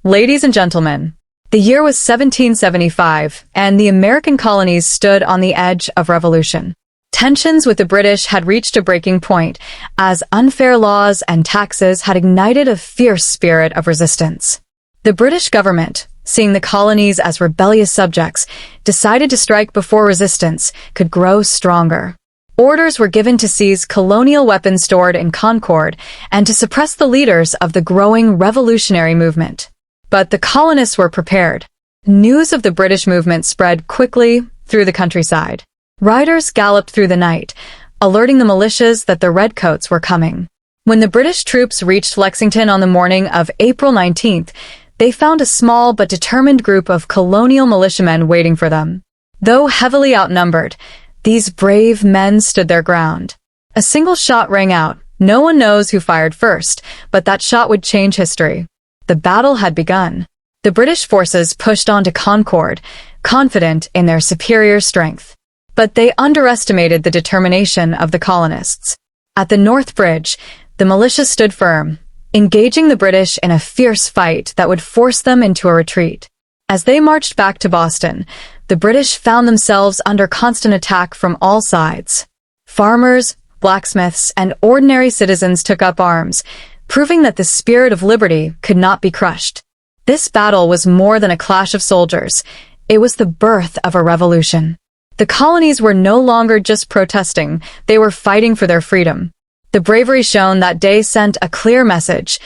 Ladies and gentlemen, the year was 1775, and the American colonies stood on the edge of revolution. Tensions with the British had reached a breaking point, as unfair laws and taxes had ignited a fierce spirit of resistance. The British government, seeing the colonies as rebellious subjects, decided to strike before resistance could grow stronger. Orders were given to seize colonial weapons stored in Concord and to suppress the leaders of the growing revolutionary movement. But the colonists were prepared. News of the British movement spread quickly through the countryside. Riders galloped through the night, alerting the militias that the redcoats were coming. When the British troops reached Lexington on the morning of April 19th, they found a small but determined group of colonial militiamen waiting for them. Though heavily outnumbered, these brave men stood their ground. A single shot rang out. No one knows who fired first, but that shot would change history. The battle had begun. The British forces pushed on to Concord, confident in their superior strength. But they underestimated the determination of the colonists. At the North Bridge, the militia stood firm, engaging the British in a fierce fight that would force them into a retreat. As they marched back to Boston, the British found themselves under constant attack from all sides. Farmers, blacksmiths, and ordinary citizens took up arms, proving that the spirit of liberty could not be crushed. This battle was more than a clash of soldiers. It was the birth of a revolution. The colonies were no longer just protesting, they were fighting for their freedom. The bravery shown that day sent a clear message.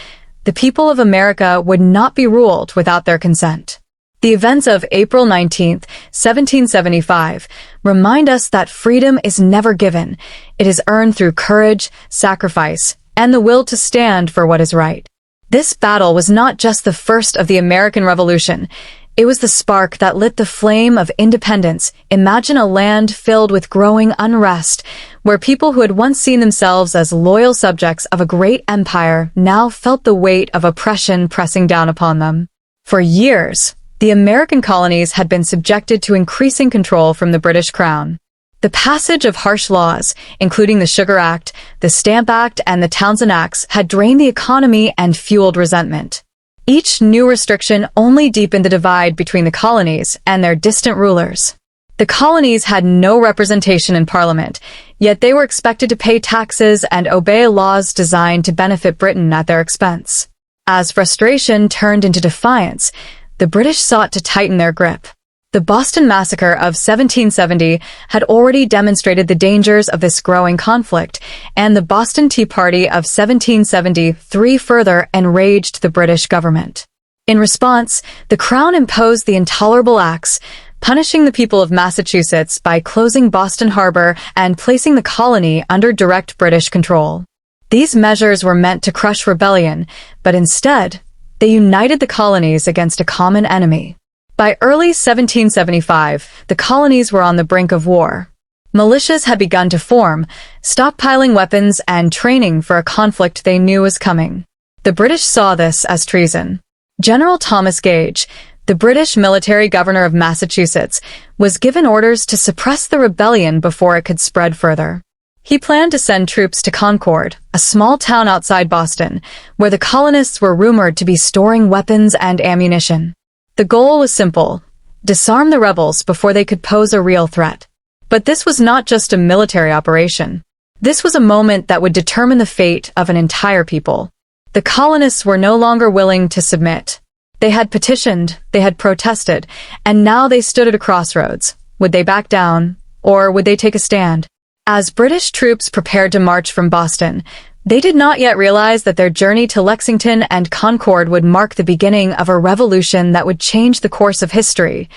The people of America would not be ruled without their consent. The events of April 19, 1775, remind us that freedom is never given. It is earned through courage, sacrifice, and the will to stand for what is right. This battle was not just the first of the American Revolution. It was the spark that lit the flame of independence. Imagine a land filled with growing unrest, where people who had once seen themselves as loyal subjects of a great empire now felt the weight of oppression pressing down upon them. For years, the American colonies had been subjected to increasing control from the British Crown. The passage of harsh laws, including the Sugar Act, the Stamp Act, and the Townshend Acts, had drained the economy and fueled resentment. Each new restriction only deepened the divide between the colonies and their distant rulers. The colonies had no representation in Parliament, yet they were expected to pay taxes and obey laws designed to benefit Britain at their expense. As frustration turned into defiance, the British sought to tighten their grip. The Boston Massacre of 1770 had already demonstrated the dangers of this growing conflict, and the Boston Tea Party of 1773 further enraged the British government. In response, the Crown imposed the Intolerable Acts, punishing the people of Massachusetts by closing Boston Harbor and placing the colony under direct British control. These measures were meant to crush rebellion, but instead, they united the colonies against a common enemy. By early 1775, the colonies were on the brink of war. Militias had begun to form, stockpiling weapons and training for a conflict they knew was coming. The British saw this as treason. General Thomas Gage, the British military governor of Massachusetts, was given orders to suppress the rebellion before it could spread further. He planned to send troops to Concord, a small town outside Boston, where the colonists were rumored to be storing weapons and ammunition. The goal was simple: disarm the rebels before they could pose a real threat. But this was not just a military operation. This was a moment that would determine the fate of an entire people. The colonists were no longer willing to submit. They had petitioned, they had protested, and now they stood at a crossroads. Would they back down, or would they take a stand? As British troops prepared to march from Boston, they did not yet realize that their journey to Lexington and Concord would mark the beginning of a revolution that would change the course of history.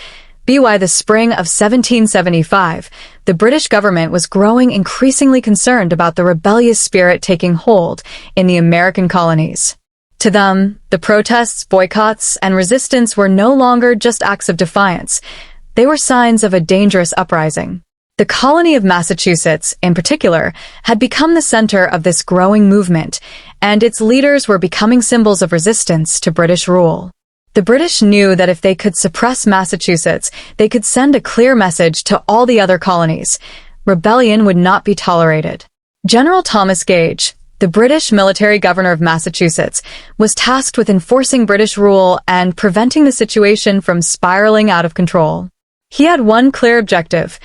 By the spring of 1775, the British government was growing increasingly concerned about the rebellious spirit taking hold in the American colonies. To them, the protests, boycotts, and resistance were no longer just acts of defiance. They were signs of a dangerous uprising. The colony of Massachusetts, in particular, had become the center of this growing movement, and its leaders were becoming symbols of resistance to British rule. The British knew that if they could suppress Massachusetts, they could send a clear message to all the other colonies. Rebellion would not be tolerated. General Thomas Gage, the British military governor of Massachusetts, was tasked with enforcing British rule and preventing the situation from spiraling out of control. He had one clear objective: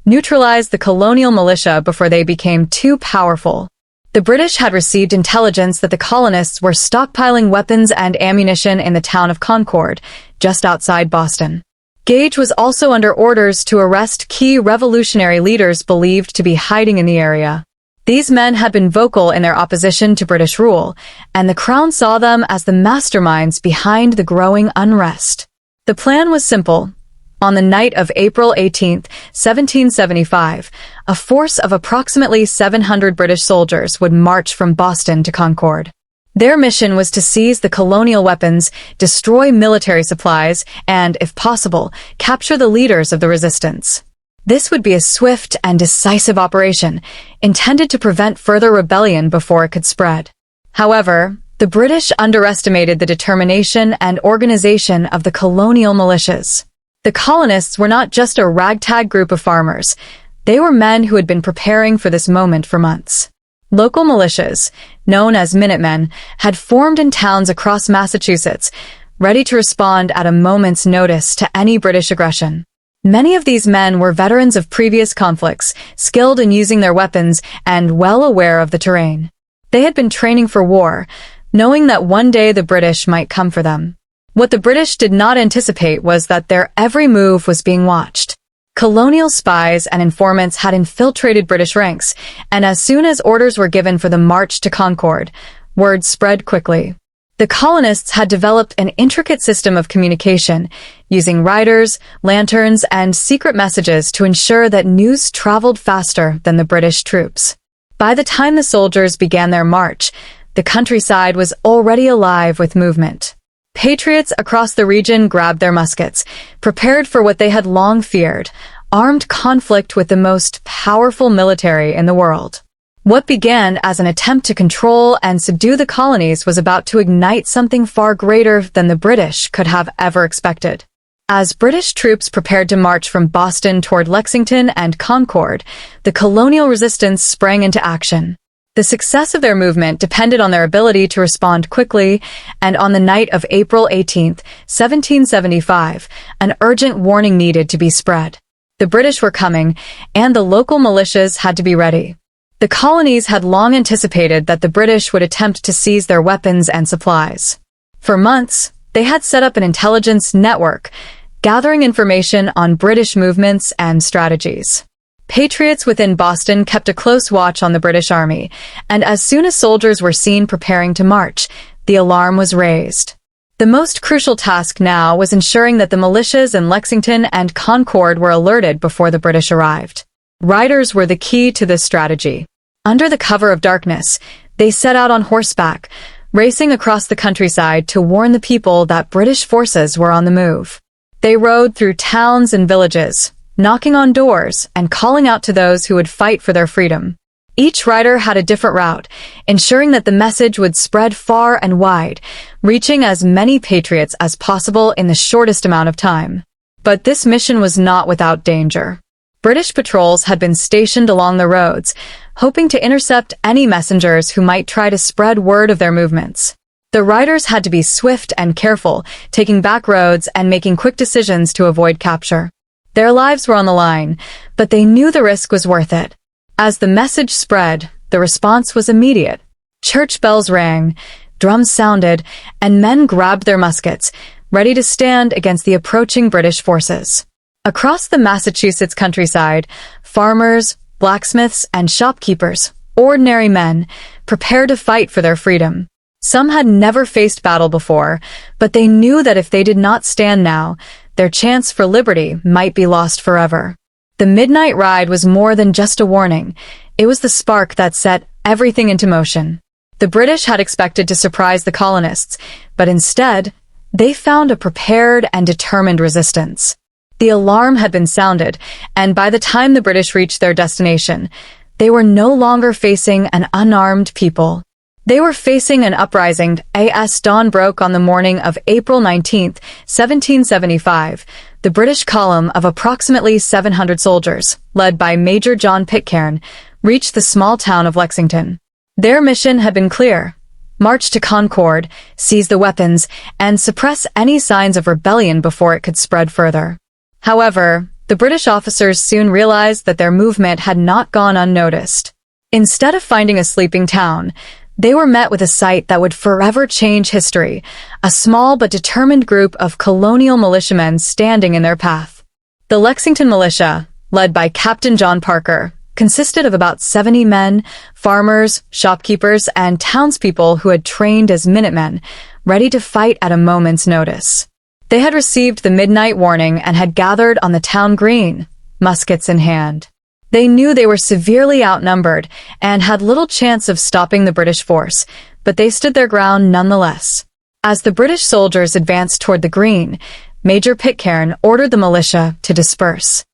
neutralize the colonial militia before they became too powerful. The British had received intelligence that the colonists were stockpiling weapons and ammunition in the town of Concord, just outside Boston. Gage was also under orders to arrest key revolutionary leaders believed to be hiding in the area. These men had been vocal in their opposition to British rule, and the Crown saw them as the masterminds behind the growing unrest. The plan was simple. On the night of April 18, 1775, a force of approximately 700 British soldiers would march from Boston to Concord. Their mission was to seize the colonial weapons, destroy military supplies, and, if possible, capture the leaders of the resistance. This would be a swift and decisive operation, intended to prevent further rebellion before it could spread. However, the British underestimated the determination and organization of the colonial militias. The colonists were not just a ragtag group of farmers. They were men who had been preparing for this moment for months. Local militias, known as Minutemen, had formed in towns across Massachusetts, ready to respond at a moment's notice to any British aggression. Many of these men were veterans of previous conflicts, skilled in using their weapons and well aware of the terrain. They had been training for war, knowing that one day the British might come for them. What the British did not anticipate was that their every move was being watched. Colonial spies and informants had infiltrated British ranks, and as soon as orders were given for the march to Concord, word spread quickly. The colonists had developed an intricate system of communication, using riders, lanterns, and secret messages to ensure that news traveled faster than the British troops. By the time the soldiers began their march, the countryside was already alive with movement. Patriots across the region grabbed their muskets, prepared for what they had long feared: armed conflict with the most powerful military in the world. What began as an attempt to control and subdue the colonies was about to ignite something far greater than the British could have ever expected. As British troops prepared to march from Boston toward Lexington and Concord, the colonial resistance sprang into action. The success of their movement depended on their ability to respond quickly, and on the night of April 18, 1775, an urgent warning needed to be spread. The British were coming, and the local militias had to be ready. The colonies had long anticipated that the British would attempt to seize their weapons and supplies. For months, they had set up an intelligence network, gathering information on British movements and strategies. Patriots within Boston kept a close watch on the British Army, and as soon as soldiers were seen preparing to march, the alarm was raised. The most crucial task now was ensuring that the militias in Lexington and Concord were alerted before the British arrived. Riders were the key to this strategy. Under the cover of darkness, they set out on horseback, racing across the countryside to warn the people that British forces were on the move. They rode through towns and villages, knocking on doors and calling out to those who would fight for their freedom. Each rider had a different route, ensuring that the message would spread far and wide, reaching as many patriots as possible in the shortest amount of time. But this mission was not without danger. British patrols had been stationed along the roads, hoping to intercept any messengers who might try to spread word of their movements. The riders had to be swift and careful, taking back roads and making quick decisions to avoid capture. Their lives were on the line, but they knew the risk was worth it. As the message spread, the response was immediate. Church bells rang, drums sounded, and men grabbed their muskets, ready to stand against the approaching British forces. Across the Massachusetts countryside, farmers, blacksmiths, and shopkeepers, ordinary men, prepared to fight for their freedom. Some had never faced battle before, but they knew that if they did not stand now, their chance for liberty might be lost forever. The midnight ride was more than just a warning. It was the spark that set everything into motion. The British had expected to surprise the colonists, but instead, they found a prepared and determined resistance. The alarm had been sounded, and by the time the British reached their destination, they were no longer facing an unarmed people. They were facing an uprising. As dawn broke on the morning of April 19, 1775, the British column of approximately 700 soldiers, led by Major John Pitcairn, reached the small town of Lexington. Their mission had been clear: march to Concord, seize the weapons, and suppress any signs of rebellion before it could spread further. However, the British officers soon realized that their movement had not gone unnoticed. Instead of finding a sleeping town, they were met with a sight that would forever change history: a small but determined group of colonial militiamen standing in their path. The Lexington militia, led by Captain John Parker, consisted of about 70 men, farmers, shopkeepers, and townspeople who had trained as Minutemen, ready to fight at a moment's notice. They had received the midnight warning and had gathered on the town green, muskets in hand. They knew they were severely outnumbered and had little chance of stopping the British force, but they stood their ground nonetheless. As the British soldiers advanced toward the green, Major Pitcairn ordered the militia to disperse.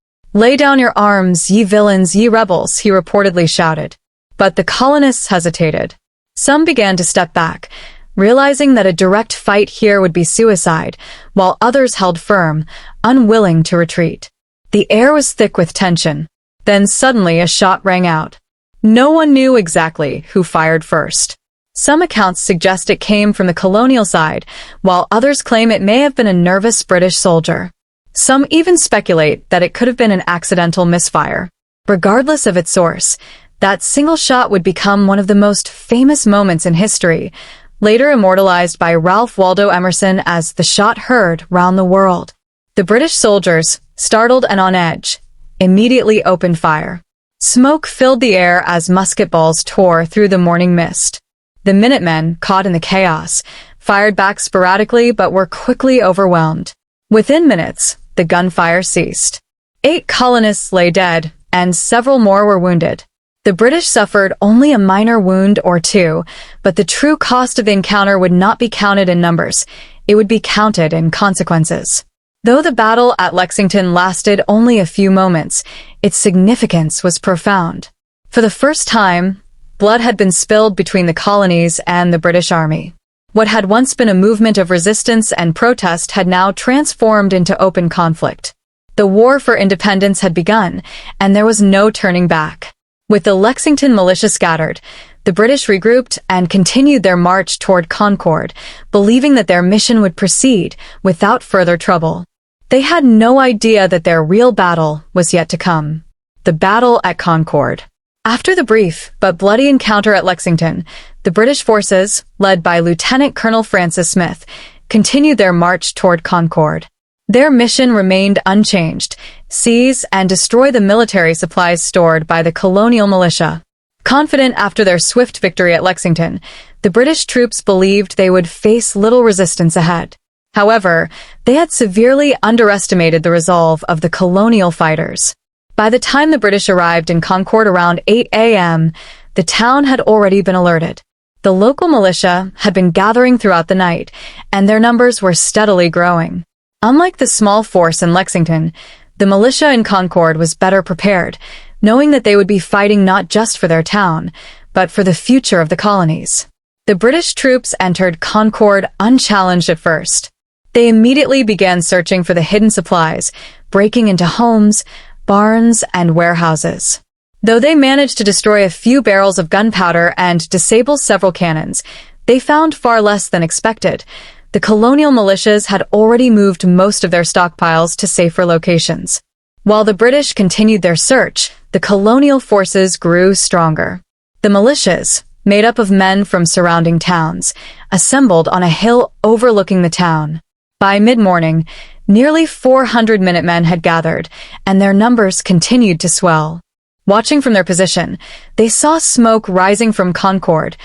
"Lay down your arms, ye villains, ye rebels," he reportedly shouted. But the colonists hesitated. Some began to step back, realizing that a direct fight here would be suicide, while others held firm, unwilling to retreat. The air was thick with tension. Then suddenly a shot rang out. No one knew exactly who fired first. Some accounts suggest it came from the colonial side, while others claim it may have been a nervous British soldier. Some even speculate that it could have been an accidental misfire. Regardless of its source, that single shot would become one of the most famous moments in history, later immortalized by Ralph Waldo Emerson as "the shot heard round the world." The British soldiers, startled and on edge, immediately opened fire. Smoke filled the air as musket balls tore through the morning mist. The Minutemen, caught in the chaos, fired back sporadically but were quickly overwhelmed. Within minutes, the gunfire ceased. 8 colonists lay dead, and several more were wounded. The British suffered only a minor wound or two, but the true cost of the encounter would not be counted in numbers. It would be counted in consequences. Though the battle at Lexington lasted only a few moments, its significance was profound. For the first time, blood had been spilled between the colonies and the British Army. What had once been a movement of resistance and protest had now transformed into open conflict. The war for independence had begun, and there was no turning back. With the Lexington militia scattered, the British regrouped and continued their march toward Concord, believing that their mission would proceed without further trouble. They had no idea that their real battle was yet to come. The battle at Concord. After the brief but bloody encounter at Lexington, the British forces, led by Lieutenant Colonel Francis Smith, continued their march toward Concord. Their mission remained unchanged: seize and destroy the military supplies stored by the colonial militia. Confident after their swift victory at Lexington, the British troops believed they would face little resistance ahead. However, they had severely underestimated the resolve of the colonial fighters. By the time the British arrived in Concord around 8 a.m., the town had already been alerted. The local militia had been gathering throughout the night, and their numbers were steadily growing. Unlike the small force in Lexington, the militia in Concord was better prepared, knowing that they would be fighting not just for their town, but for the future of the colonies. The British troops entered Concord unchallenged at first. They immediately began searching for the hidden supplies, breaking into homes, barns, and warehouses. Though they managed to destroy a few barrels of gunpowder and disable several cannons, they found far less than expected. The colonial militias had already moved most of their stockpiles to safer locations. While the British continued their search, the colonial forces grew stronger. The militias, made up of men from surrounding towns, assembled on a hill overlooking the town. By mid-morning, nearly 400 Minutemen had gathered, and their numbers continued to swell. Watching from their position, they saw smoke rising from Concord.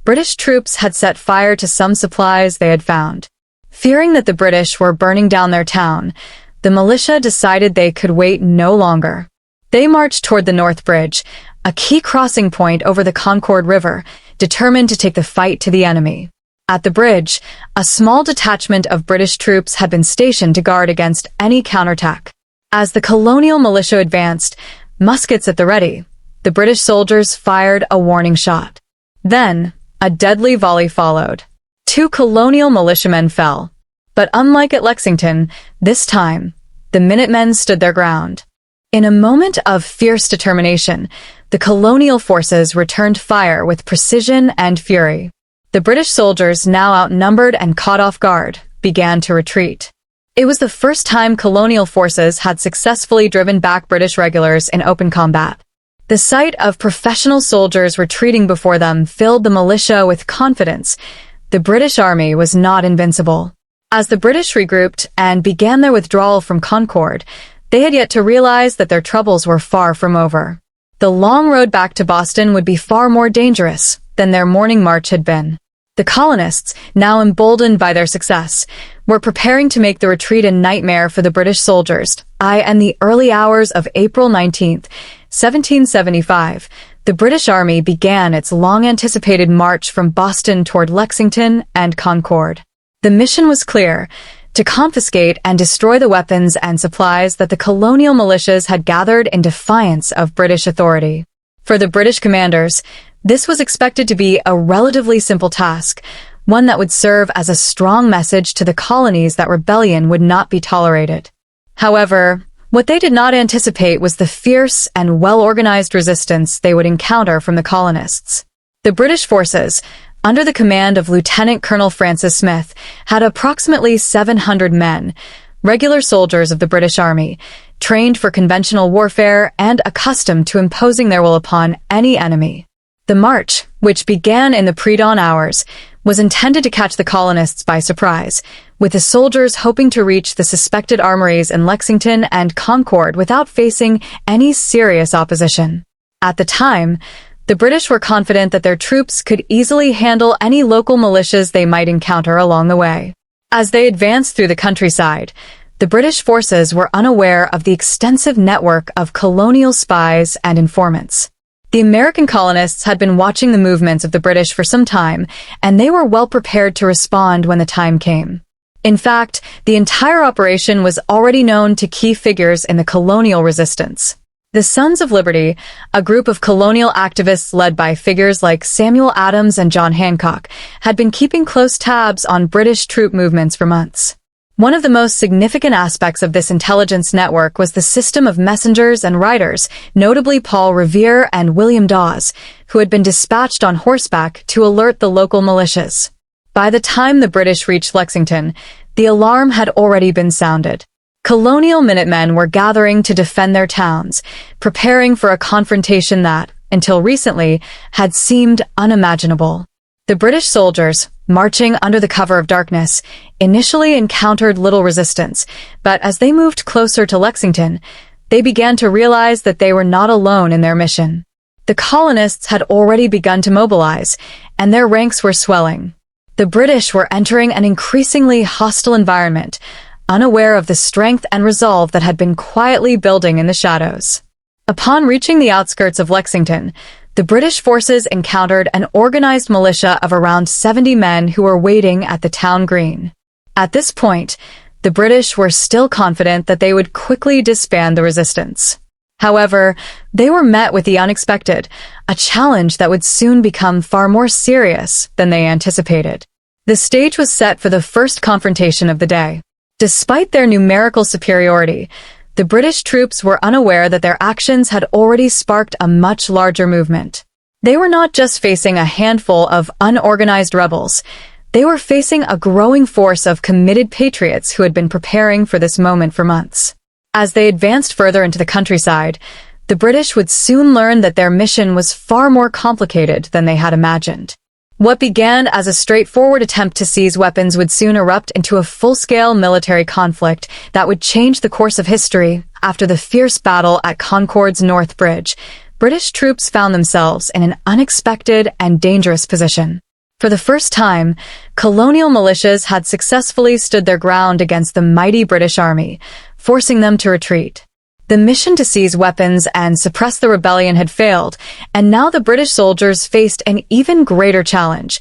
British troops had set fire to some supplies they had found. Fearing that the British were burning down their town, the militia decided they could wait no longer. They marched toward the North Bridge, a key crossing point over the Concord River, determined to take the fight to the enemy. At the bridge, a small detachment of British troops had been stationed to guard against any counterattack. As the colonial militia advanced, muskets at the ready, the British soldiers fired a warning shot. Then, a deadly volley followed. 2 colonial militiamen fell. But unlike at Lexington, this time, the Minutemen stood their ground. In a moment of fierce determination, the colonial forces returned fire with precision and fury. The British soldiers, now outnumbered and caught off guard, began to retreat. It was the first time colonial forces had successfully driven back British regulars in open combat. The sight of professional soldiers retreating before them filled the militia with confidence. The British army was not invincible. As the British regrouped and began their withdrawal from Concord, they had yet to realize that their troubles were far from over. The long road back to Boston would be far more dangerous than their morning march had been. The colonists, now emboldened by their success, were preparing to make the retreat a nightmare for the British soldiers. In the early hours of April 19th, 1775, the British Army began its long-anticipated march from Boston toward Lexington and Concord. The mission was clear: to confiscate and destroy the weapons and supplies that the colonial militias had gathered in defiance of British authority. For the British commanders, this was expected to be a relatively simple task, one that would serve as a strong message to the colonies that rebellion would not be tolerated. However, what they did not anticipate was the fierce and well-organized resistance they would encounter from the colonists. The British forces, under the command of Lieutenant Colonel Francis Smith, had approximately 700 men, regular soldiers of the British Army, trained for conventional warfare and accustomed to imposing their will upon any enemy. The march, which began in the pre-dawn hours, was intended to catch the colonists by surprise, with the soldiers hoping to reach the suspected armories in Lexington and Concord without facing any serious opposition. At the time, the British were confident that their troops could easily handle any local militias they might encounter along the way. As they advanced through the countryside, the British forces were unaware of the extensive network of colonial spies and informants. The American colonists had been watching the movements of the British for some time, and they were well prepared to respond when the time came. In fact, the entire operation was already known to key figures in the colonial resistance. The Sons of Liberty, a group of colonial activists led by figures like Samuel Adams and John Hancock, had been keeping close tabs on British troop movements for months. One of the most significant aspects of this intelligence network was the system of messengers and riders, notably Paul Revere and William Dawes, who had been dispatched on horseback to alert the local militias. By the time the British reached Lexington, the alarm had already been sounded. Colonial Minutemen were gathering to defend their towns, preparing for a confrontation that, until recently, had seemed unimaginable. The British soldiers, marching under the cover of darkness, initially encountered little resistance, but as they moved closer to Lexington, they began to realize that they were not alone in their mission. The colonists had already begun to mobilize, and their ranks were swelling. The British were entering an increasingly hostile environment, unaware of the strength and resolve that had been quietly building in the shadows. Upon reaching the outskirts of Lexington, the British forces encountered an organized militia of around 70 men who were waiting at the town green. At this point, the British were still confident that they would quickly disband the resistance. However, they were met with the unexpected, a challenge that would soon become far more serious than they anticipated. The stage was set for the first confrontation of the day. Despite their numerical superiority, the British troops were unaware that their actions had already sparked a much larger movement. They were not just facing a handful of unorganized rebels. They were facing a growing force of committed patriots who had been preparing for this moment for months. As they advanced further into the countryside, the British would soon learn that their mission was far more complicated than they had imagined. What began as a straightforward attempt to seize weapons would soon erupt into a full-scale military conflict that would change the course of history. After the fierce battle at Concord's North Bridge, British troops found themselves in an unexpected and dangerous position. For the first time, colonial militias had successfully stood their ground against the mighty British Army, forcing them to retreat. The mission to seize weapons and suppress the rebellion had failed, and now the British soldiers faced an even greater challenge: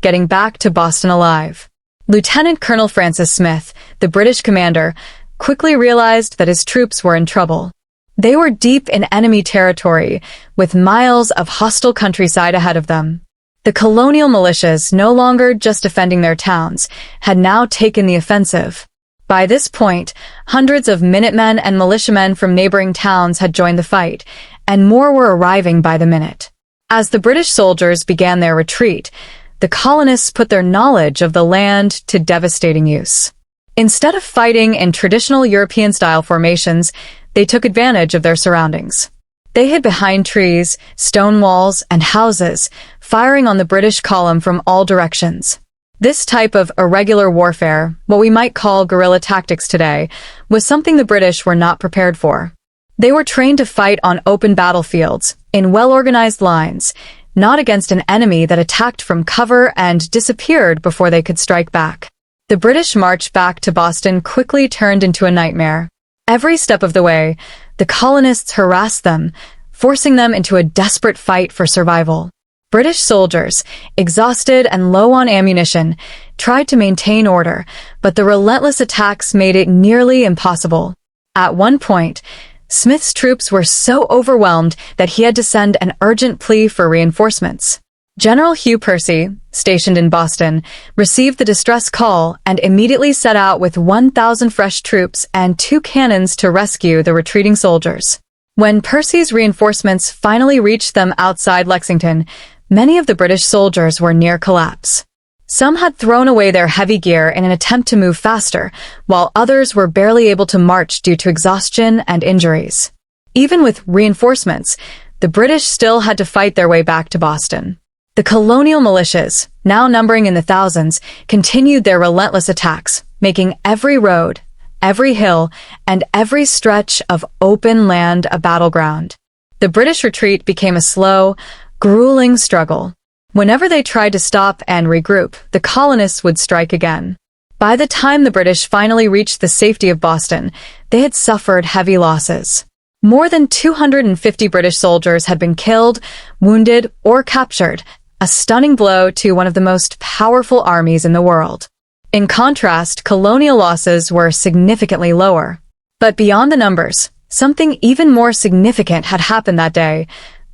getting back to Boston alive. Lieutenant Colonel Francis Smith, the British commander, quickly realized that his troops were in trouble. They were deep in enemy territory, with miles of hostile countryside ahead of them. The colonial militias, no longer just defending their towns, had now taken the offensive. By this point, hundreds of Minutemen and militiamen from neighboring towns had joined the fight, and more were arriving by the minute. As the British soldiers began their retreat, the colonists put their knowledge of the land to devastating use. Instead of fighting in traditional European-style formations, they took advantage of their surroundings. They hid behind trees, stone walls, and houses, firing on the British column from all directions. This type of irregular warfare, what we might call guerrilla tactics today, was something the British were not prepared for. They were trained to fight on open battlefields, in well-organized lines, not against an enemy that attacked from cover and disappeared before they could strike back. The British march back to Boston quickly turned into a nightmare. Every step of the way, the colonists harassed them, forcing them into a desperate fight for survival. British soldiers, exhausted and low on ammunition, tried to maintain order, but the relentless attacks made it nearly impossible. At one point, Smith's troops were so overwhelmed that he had to send an urgent plea for reinforcements. General Hugh Percy, stationed in Boston, received the distress call and immediately set out with 1,000 fresh troops and 2 cannons to rescue the retreating soldiers. When Percy's reinforcements finally reached them outside Lexington, many of the British soldiers were near collapse. Some had thrown away their heavy gear in an attempt to move faster, while others were barely able to march due to exhaustion and injuries. Even with reinforcements, the British still had to fight their way back to Boston. The colonial militias, now numbering in the thousands, continued their relentless attacks, making every road, every hill, and every stretch of open land a battleground. The British retreat became a slow, grueling struggle. Whenever they tried to stop and regroup, the colonists would strike again. By the time the British finally reached the safety of Boston, they had suffered heavy losses. More than 250 British soldiers had been killed, wounded, or captured, a stunning blow to one of the most powerful armies in the world. In contrast, colonial losses were significantly lower. But beyond the numbers, something even more significant had happened that day.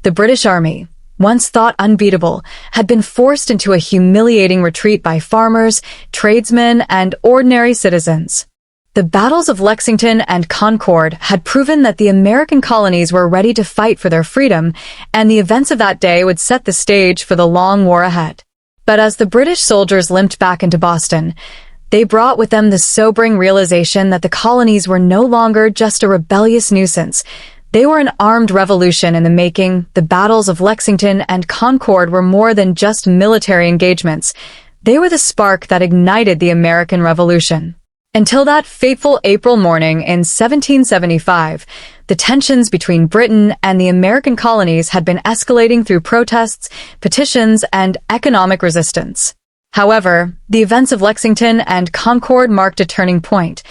The British Army, once thought unbeatable, had been forced into a humiliating retreat by farmers, tradesmen, and ordinary citizens. The battles of Lexington and Concord had proven that the American colonies were ready to fight for their freedom, and the events of that day would set the stage for the long war ahead. But as the British soldiers limped back into Boston, they brought with them the sobering realization that the colonies were no longer just a rebellious nuisance. They were an armed revolution in the making. The battles of Lexington and Concord were more than just military engagements. They were the spark that ignited the American Revolution. Until that fateful April morning in 1775, the tensions between Britain and the American colonies had been escalating through protests, petitions, and economic resistance. However, the events of Lexington and Concord marked a turning point,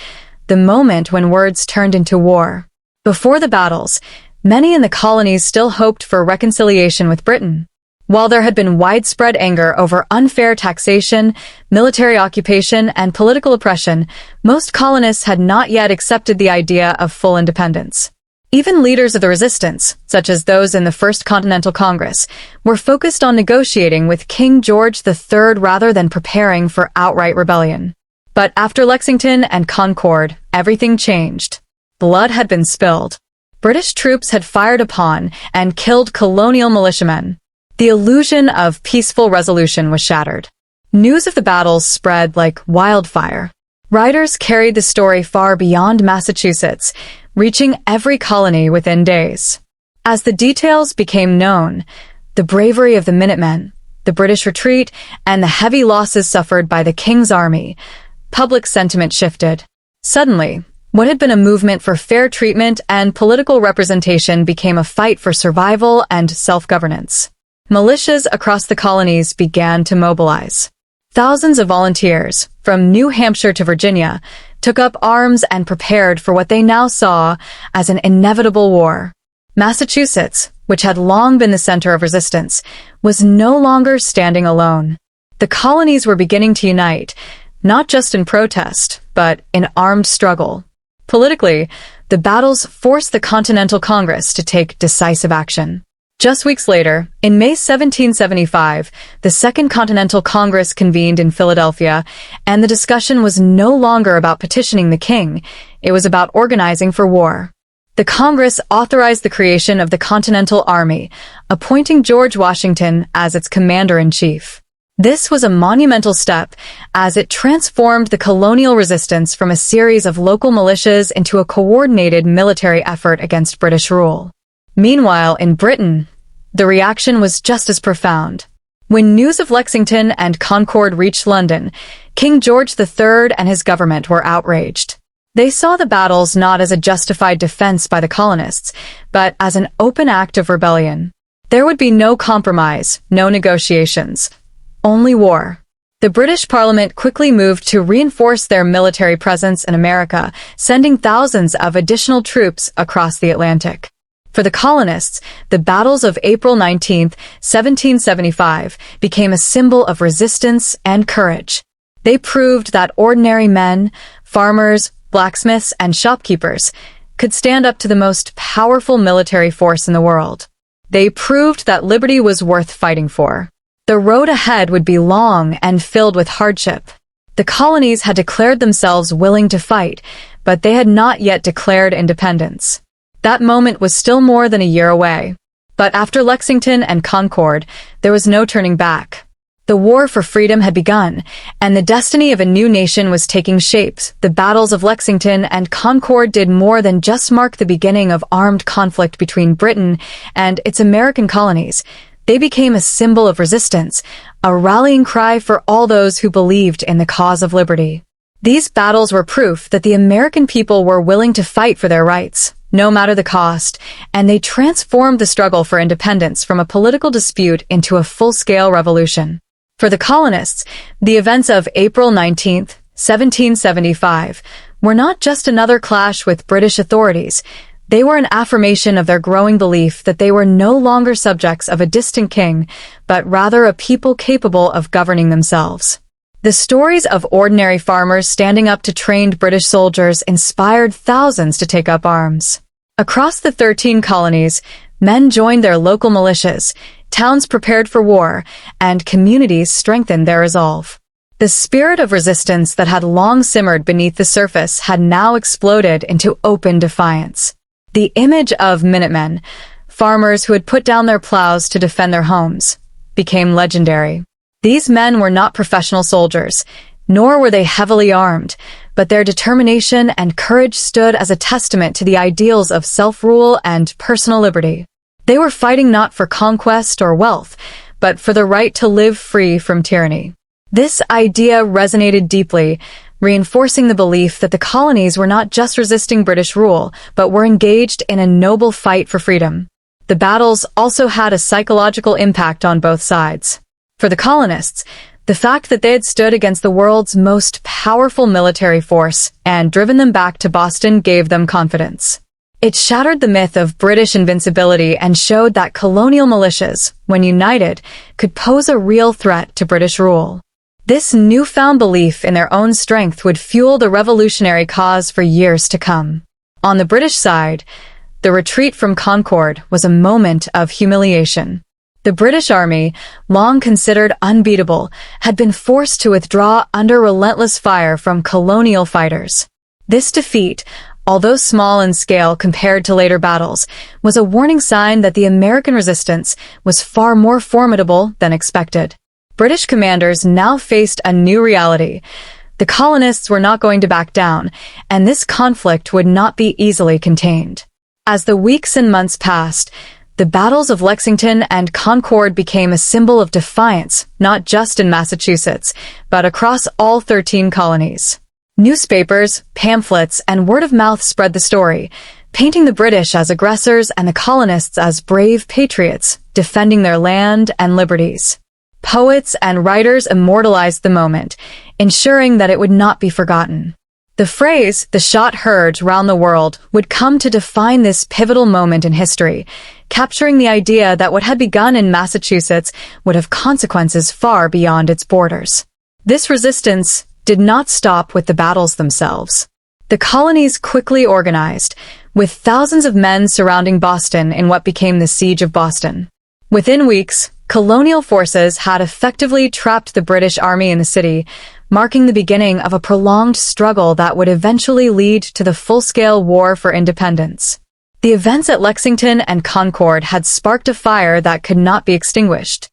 the moment when words turned into war. Before the battles, many in the colonies still hoped for reconciliation with Britain. While there had been widespread anger over unfair taxation, military occupation, and political oppression, most colonists had not yet accepted the idea of full independence. Even leaders of the resistance, such as those in the First Continental Congress, were focused on negotiating with King George III rather than preparing for outright rebellion. But after Lexington and Concord, everything changed. Blood had been spilled. British troops had fired upon and killed colonial militiamen. The illusion of peaceful resolution was shattered. News of the battles spread like wildfire. Writers carried the story far beyond Massachusetts, reaching every colony within days. As the details became known, the bravery of the Minutemen, the British retreat, and the heavy losses suffered by the King's Army, public sentiment shifted. Suddenly, what had been a movement for fair treatment and political representation became a fight for survival and self-governance. Militias across the colonies began to mobilize. Thousands of volunteers, from New Hampshire to Virginia, took up arms and prepared for what they now saw as an inevitable war. Massachusetts, which had long been the center of resistance, was no longer standing alone. The colonies were beginning to unite, not just in protest, but in armed struggle. Politically, the battles forced the Continental Congress to take decisive action. Just weeks later, in May 1775, the Second Continental Congress convened in Philadelphia, and the discussion was no longer about petitioning the king, it was about organizing for war. The Congress authorized the creation of the Continental Army, appointing George Washington as its commander-in-chief. This was a monumental step, as it transformed the colonial resistance from a series of local militias into a coordinated military effort against British rule. Meanwhile, in Britain, the reaction was just as profound. When news of Lexington and Concord reached London, King George III and his government were outraged. They saw the battles not as a justified defense by the colonists, but as an open act of rebellion. There would be no compromise, no negotiations, only war. The British Parliament quickly moved to reinforce their military presence in America, sending thousands of additional troops across the Atlantic. For the colonists, the battles of April 19, 1775, became a symbol of resistance and courage. They proved that ordinary men, farmers, blacksmiths, and shopkeepers could stand up to the most powerful military force in the world. They proved that liberty was worth fighting for. The road ahead would be long and filled with hardship. The colonies had declared themselves willing to fight, but they had not yet declared independence. That moment was still more than a year away. But after Lexington and Concord, there was no turning back. The war for freedom had begun, and the destiny of a new nation was taking shape. The battles of Lexington and Concord did more than just mark the beginning of armed conflict between Britain and its American colonies. They became a symbol of resistance, a rallying cry for all those who believed in the cause of liberty. These battles were proof that the American people were willing to fight for their rights, no matter the cost, and they transformed the struggle for independence from a political dispute into a full-scale revolution. For the colonists, the events of April 19, 1775, were not just another clash with British authorities. They were an affirmation of their growing belief that they were no longer subjects of a distant king, but rather a people capable of governing themselves. The stories of ordinary farmers standing up to trained British soldiers inspired thousands to take up arms. Across the 13 colonies, men joined their local militias, towns prepared for war, and communities strengthened their resolve. The spirit of resistance that had long simmered beneath the surface had now exploded into open defiance. The image of Minutemen, farmers who had put down their plows to defend their homes, became legendary. These men were not professional soldiers, nor were they heavily armed, but their determination and courage stood as a testament to the ideals of self-rule and personal liberty. They were fighting not for conquest or wealth, but for the right to live free from tyranny. This idea resonated deeply, reinforcing the belief that the colonies were not just resisting British rule, but were engaged in a noble fight for freedom. The battles also had a psychological impact on both sides. For the colonists, the fact that they had stood against the world's most powerful military force and driven them back to Boston gave them confidence. It shattered the myth of British invincibility and showed that colonial militias, when united, could pose a real threat to British rule. This newfound belief in their own strength would fuel the revolutionary cause for years to come. On the British side, the retreat from Concord was a moment of humiliation. The British Army, long considered unbeatable, had been forced to withdraw under relentless fire from colonial fighters. This defeat, although small in scale compared to later battles, was a warning sign that the American resistance was far more formidable than expected. British commanders now faced a new reality. The colonists were not going to back down, and this conflict would not be easily contained. As the weeks and months passed, the battles of Lexington and Concord became a symbol of defiance, not just in Massachusetts, but across all 13 colonies. Newspapers, pamphlets, and word of mouth spread the story, painting the British as aggressors and the colonists as brave patriots, defending their land and liberties. Poets and writers immortalized the moment, ensuring that it would not be forgotten. The phrase, "the shot heard round the world," would come to define this pivotal moment in history, capturing the idea that what had begun in Massachusetts would have consequences far beyond its borders. This resistance did not stop with the battles themselves. The colonies quickly organized, with thousands of men surrounding Boston in what became the Siege of Boston. Within weeks, colonial forces had effectively trapped the British Army in the city, marking the beginning of a prolonged struggle that would eventually lead to the full-scale War for Independence. The events at Lexington and Concord had sparked a fire that could not be extinguished.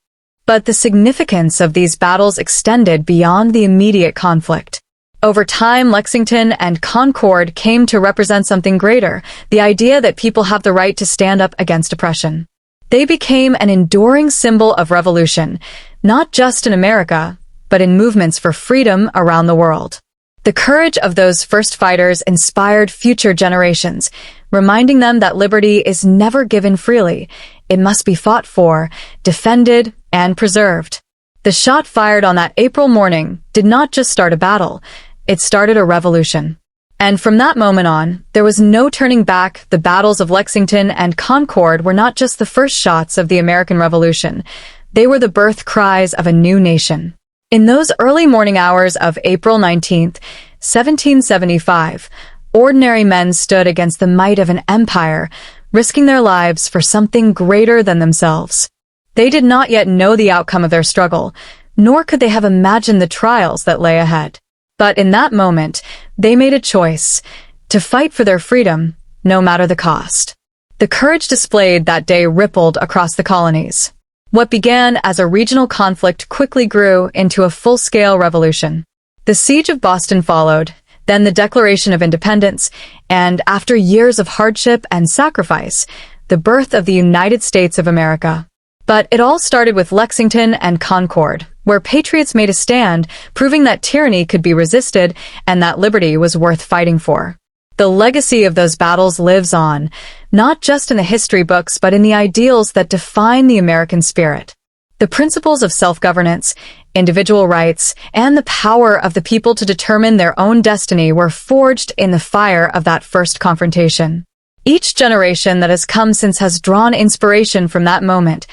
But the significance of these battles extended beyond the immediate conflict. Over time, Lexington and Concord came to represent something greater, the idea that people have the right to stand up against oppression. They became an enduring symbol of revolution, not just in America, but in movements for freedom around the world. The courage of those first fighters inspired future generations, reminding them that liberty is never given freely. It must be fought for, defended, and preserved. The shot fired on that April morning did not just start a battle, it started a revolution. And from that moment on, there was no turning back. The battles of Lexington and Concord were not just the first shots of the American Revolution. They were the birth cries of a new nation. In those early morning hours of April 19th, 1775, ordinary men stood against the might of an empire, risking their lives for something greater than themselves. They did not yet know the outcome of their struggle, nor could they have imagined the trials that lay ahead. But in that moment, they made a choice to fight for their freedom, no matter the cost. The courage displayed that day rippled across the colonies. What began as a regional conflict quickly grew into a full-scale revolution. The Siege of Boston followed, then the Declaration of Independence, and after years of hardship and sacrifice, the birth of the United States of America. But it all started with Lexington and Concord, where patriots made a stand, proving that tyranny could be resisted and that liberty was worth fighting for. The legacy of those battles lives on, not just in the history books, but in the ideals that define the American spirit. The principles of self-governance, individual rights, and the power of the people to determine their own destiny were forged in the fire of that first confrontation. Each generation that has come since has drawn inspiration from that moment,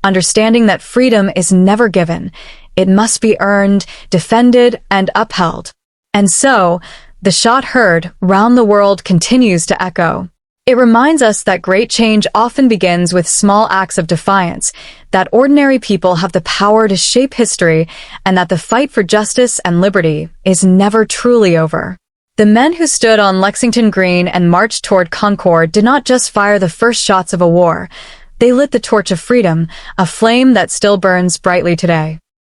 understanding that freedom is never given. It must be earned, defended, and upheld. And so, the shot heard round the world continues to echo. It reminds us that great change often begins with small acts of defiance, that ordinary people have the power to shape history, and that the fight for justice and liberty is never truly over. The men who stood on Lexington Green and marched toward Concord did not just fire the first shots of a war. They lit the torch of freedom, a flame that still burns brightly today.